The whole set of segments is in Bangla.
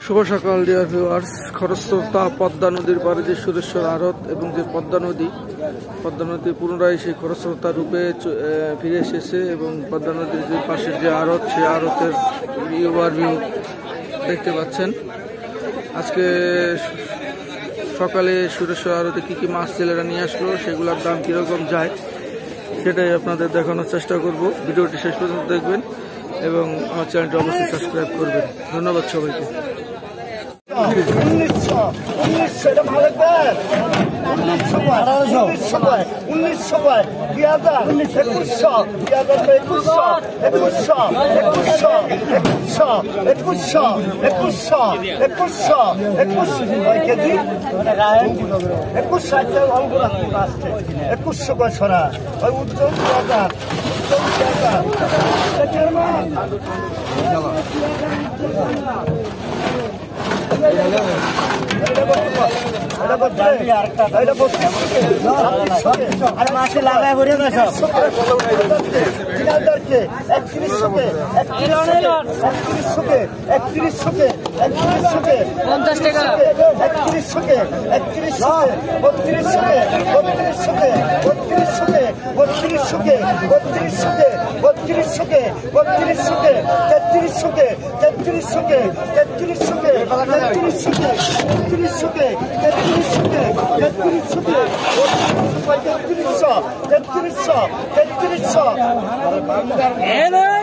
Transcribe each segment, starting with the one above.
শুভ সকাল ডিয়ার ভিউয়ার্স। খরস্রোতা পদ্মা নদীর পাড়ে যে সুরেশ্বর আড়ত এবং যে পদ্মা নদী পুনরায় সেই খরস্রোতা রূপে ফিরে এসেছে এবং পদ্মা নদীর যে পাশের যে আড়ত, সেই আড়তের ওভারভিউ দেখতে পাচ্ছেন। আজকে সকালে সুরেশ্বর আড়তে কি কি মাছ ছেলেরা নিয়ে আসলো, সেগুলোর দাম কীরকম যায় সেটাই আপনাদের দেখানোর চেষ্টা করব। ভিডিওটি শেষ পর্যন্ত দেখবেন এবং আমার চ্যানেলটি অবশ্যই সাবস্ক্রাইব করবেন। ধন্যবাদ সবাইকে। 1900 এটা ভালো করে 1900 2000 2100 কেজি 2100 করে সরা ওই উজ্জ্বল 2000 মাসে লাগায় ভরে গেছে 50 টাকা 3300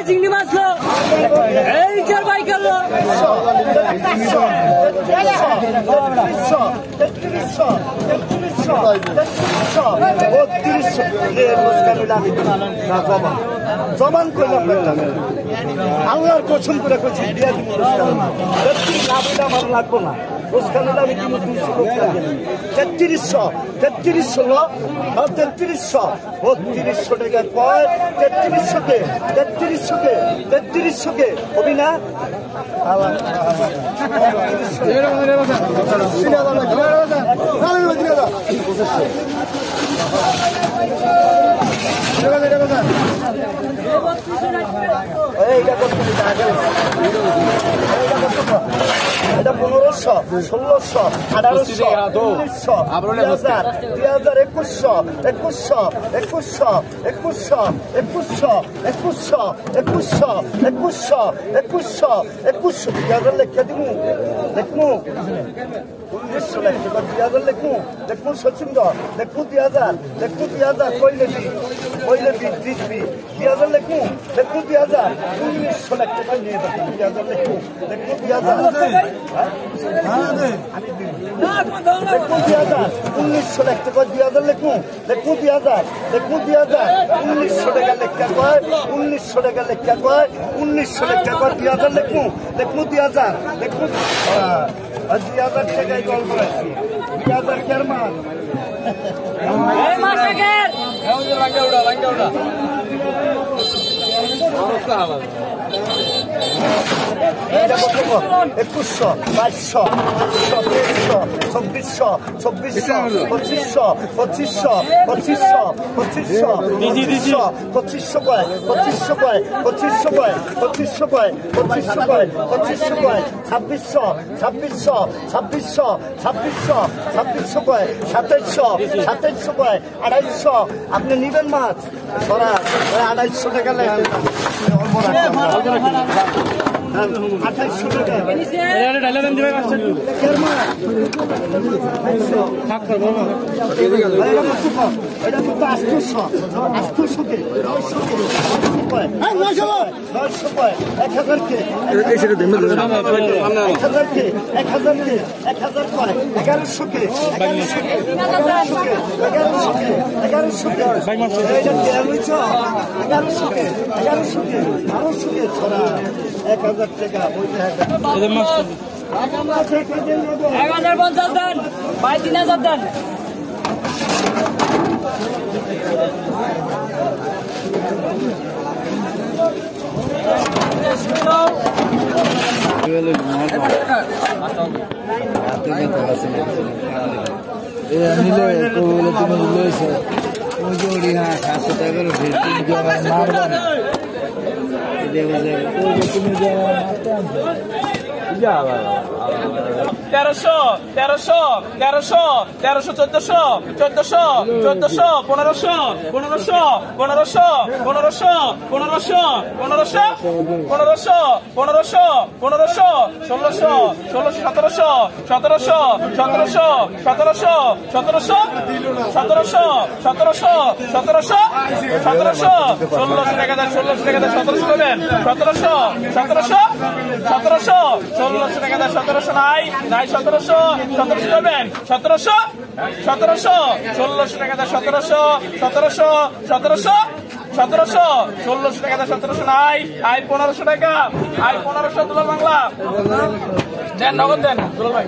চিংড়ি মাছ এই চার বাইক জমান করলাম আল্লাহর কসম করে করছি দিয়া দিব আমার লাগবো না। 3300 টাকা কয় 3300 কে হবি না এটা 1500 1600 1800 1900 2000 2100 লেখা দিব দেখমু 1900 লেখা দেখমু সচিন্দ দেখমু 2000 কইলে দিবি 2000 লেখু 2000 1900 লেখা নিয়ে দেখমু 2000 লেখু 2000 1900 লেখা 2000 লেখু 2000 1900 টাকা লেখা কয় 1900 টাকা লেখা কয় 1900 লেখা কয় 2000 লেখু 2000 2000 টাকায় গল্প রাখছি 2000 কের মাছ এই মাছটাকে লাঙ্গা উড়া 2100 2200 2400 আপনি নিবেন মাছ 250 টাকা লেখেন 2800 টাকা এটা তো 800 কে 900 কে 1000 কে 1100 কে 1000 টাকা 1050 দেন ভাই 3000 দেন তেরোশো তেরোশো তেরোশো তেরোশো চোদ্দশো চোদ্দশো চোদ্দশো পনেরোশো পনেরোশো পনেরোশো পনেরোশো পনেরোশো পনেরোশো পনেরোশো পনেরোশো পনেরোশো ষোলোশো ষোলোশো সতেরোশো সতেরোশো সতেরোশো সতেরোশো সতেরোশো সতেরোশো সতেরোশো সতেরোশো সতেরোশো ষোলোশো টাকা দেয় ষোলোশো টাকা দেয় সতেরোশো দেবেন সতেরোশো সতেরোশো সতেরোশো ষোলোশো টাকা দেয় সতেরোশো নাই নাই সতেরোশো সতেরোশো দেবেন সতেরোশো সতেরোশো ষোলোশো টাকা দেয় সতেরোশো সতেরোশো সতেরোশো সতেরোশো ষোলোশো টাকা দেয় সতেরোশো নাই আয় 1500 টাকা আয় 1500 দুলাল বাংলা দেন নগদ দেন দুলাল ভাই